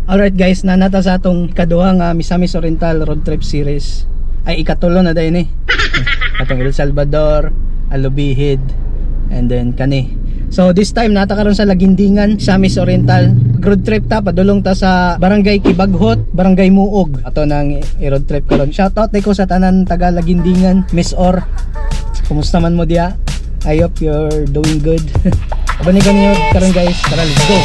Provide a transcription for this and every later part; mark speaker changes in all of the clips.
Speaker 1: Alright guys, nanata sa atong ikaduha nga Misamis Oriental Road Trip Series. Ay ikatulo na dayon atong El Salvador, Alubihid, and then kani. So this time nata karon sa Lagindingan, Misamis Oriental. Road trip ta, padulong ta sa Barangay Kibaghot, Barangay Muog. Ato nang i-road trip karon. Shoutout ko sa tanan taga Lagindingan, Miss Or. Kumusta man mo diya? I hope you're doing good. Abani ka niyo karon guys. Tara, let's go.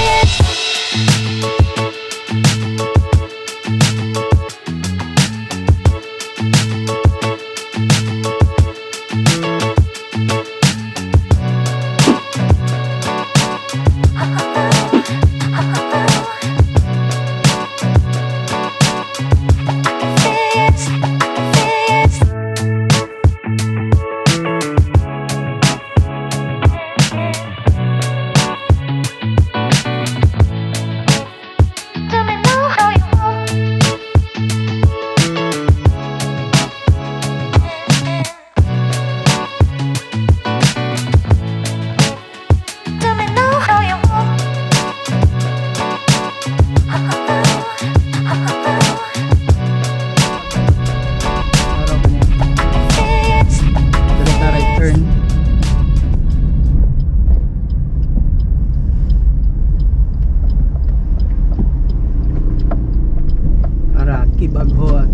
Speaker 1: Kibaghot.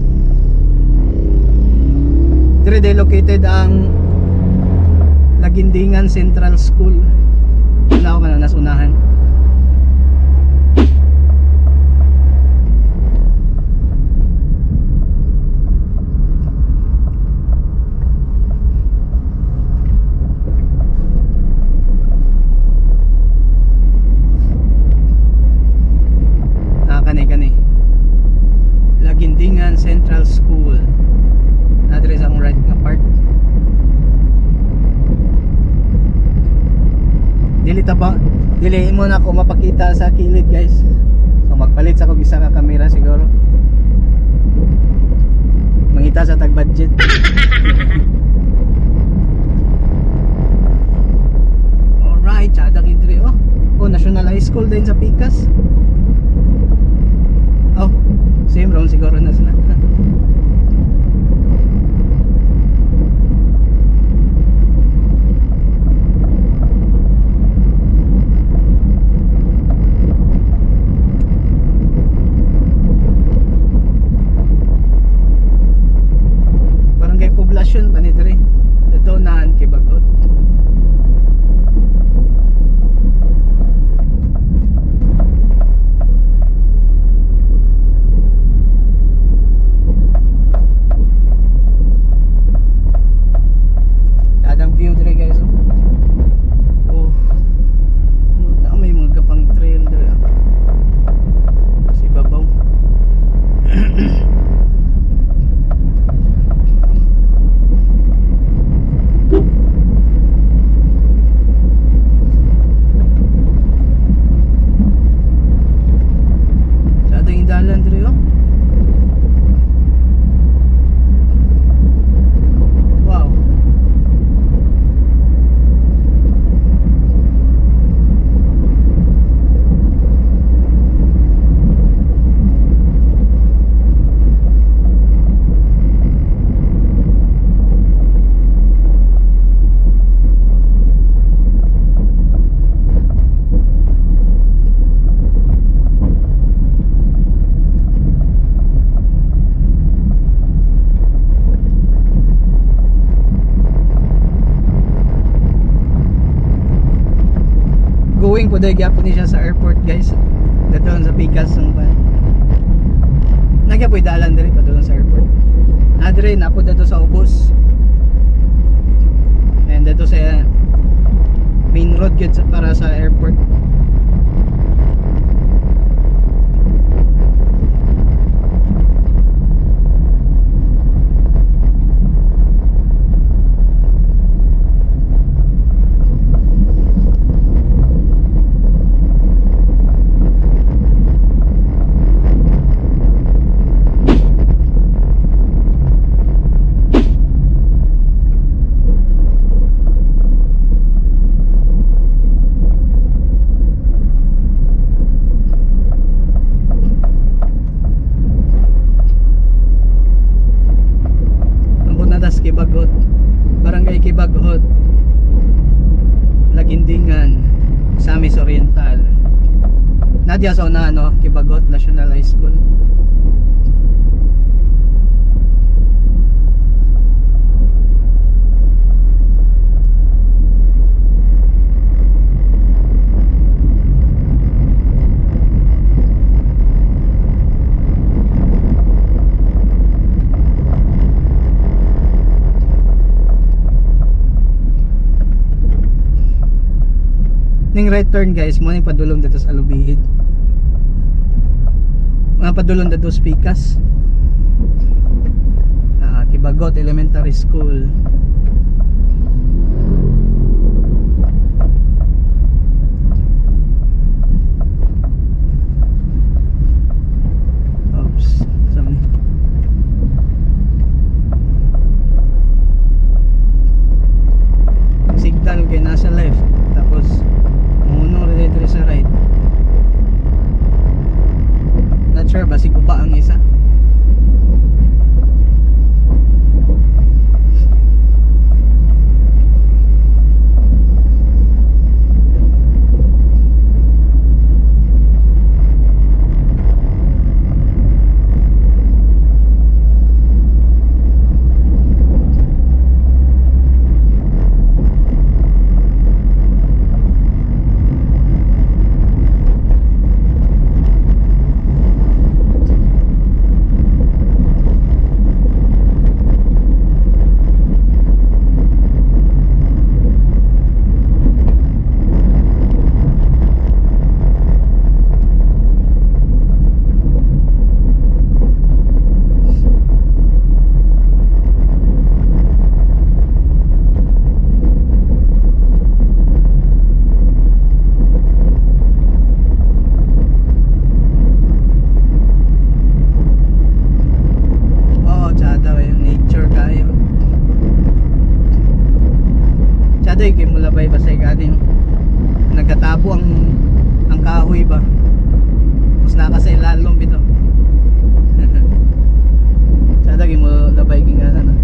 Speaker 1: Dire located ang Lagindingan Central School. Wala ko na nasunahan. Kani Lagindingan Central School. Address ang right nga part. Dili mo na ako mapakita sa kilid guys. So magpalit sa kog isa ka camera siguro. Mangita sa tag budget. Alright, tsada kidre oh. Oh, National High School din sa Picas. Oh, same round siguro na sila. Barangay Poblasyon pa ni dire. Dito naan Kibaghot. View dire guys. Oh, may mga gapang trail dire. Kasi babaw. Sa ating dalan dire oh. Going po dahil gyapon ni siya sa airport guys. Dadon sa Picas ng pan. Nagya po dalan dire pa doon sa airport. Adre na po dito sa Ubos. And dito sa main road gyud para sa airport. Kibagot, Barangay Kibagot, Lagindingan, Misamis Oriental. Nadia sa una, no? Kibagot National High School. Ning right turn guys, mo ning padulong dito sa Alubihid. Mga padulong dito sa Pikas. Kibagot Elementary School. Oops, saan ni? Signal kay nasa left, tapos uno rin dito sa right. Not sure ba si Kuba ang isa. Daday kay mulabay basay ganin nagkatabo ang kahoy ba mas nakasa ilalom bito. Sada kay mulabay king ana na.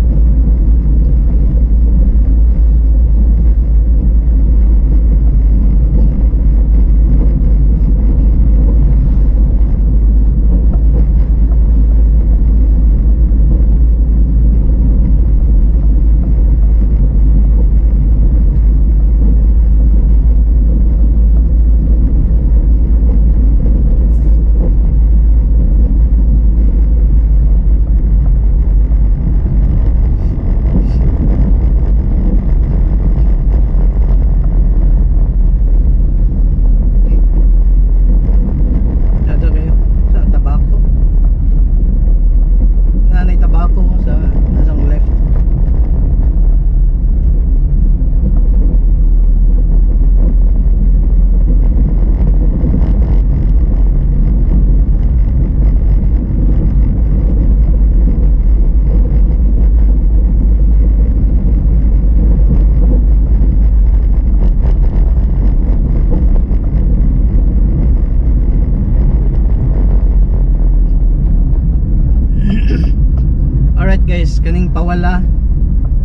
Speaker 1: Alright guys, kaning pawala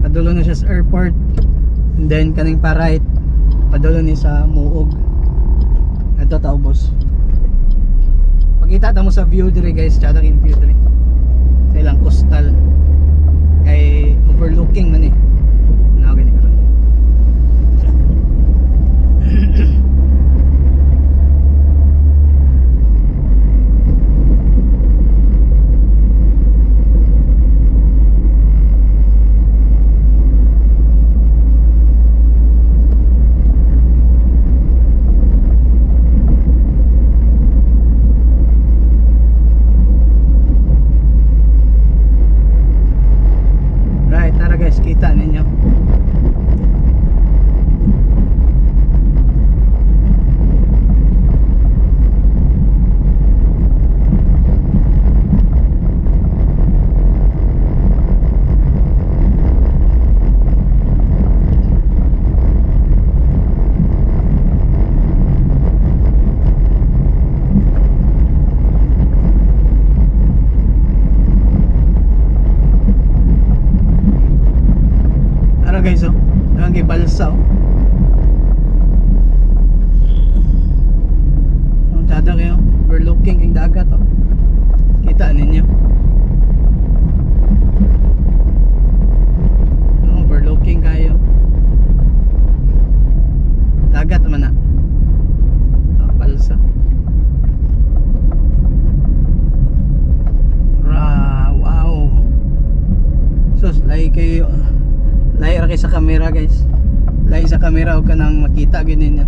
Speaker 1: padulong na siya sa airport, and then kaning pa right padulong ni sa Muog. Ito tao boss, pagkita ta mo sa view dire guys, tsada king view dire sa ilang coastal kay overlooking man eh na gani karon. Kita ninyo. guys oh. Daghang kay balsa oh. Ang tada kayo, overlooking king dagat oh. Kita ninyo. Overlooking kayo. Dagat man na. Oh, balsa. Wow. Sus, lay kayo. Lay ra kay sa camera guys. Lay sa camera og kanang makita gyud ninyo.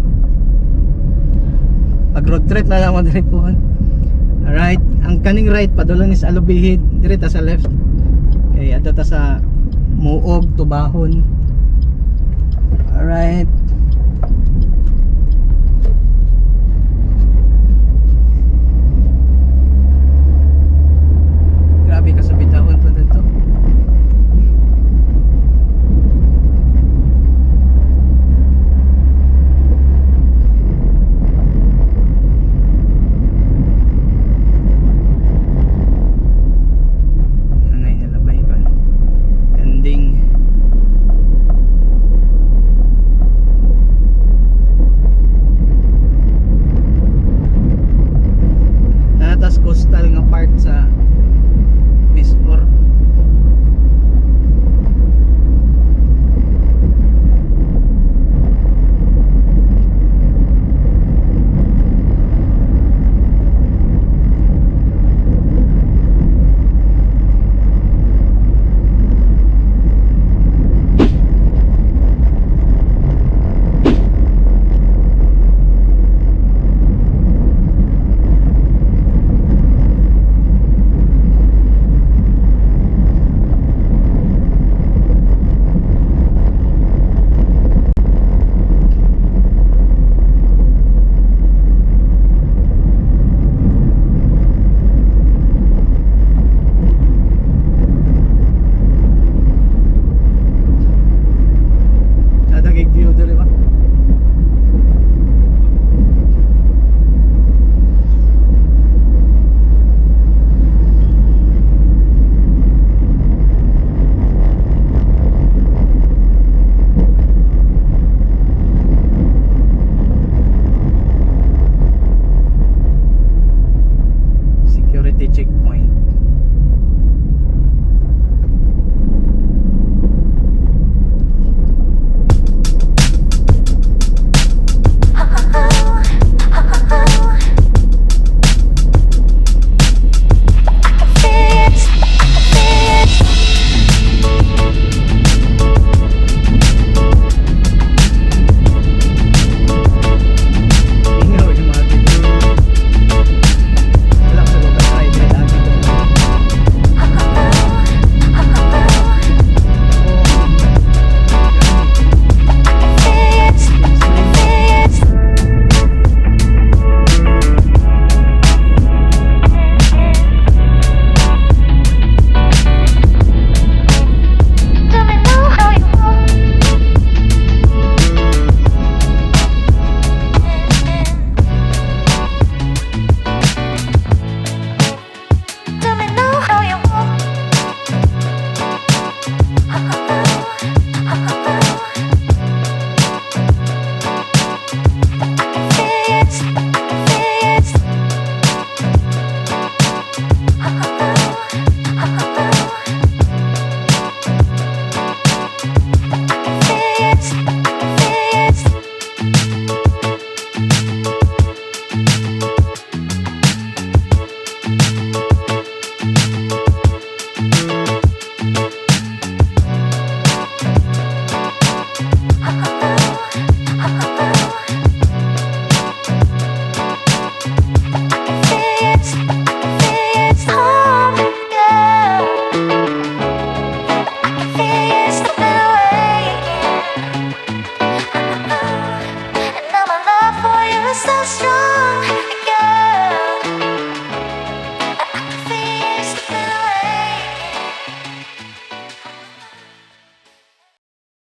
Speaker 1: Pag road trip na lang mo diri puhon. Alright, ang kaning right padulong is Alubihid, diri ta sa left. Okay, adto ta sa Muog, Tubahon. Alright.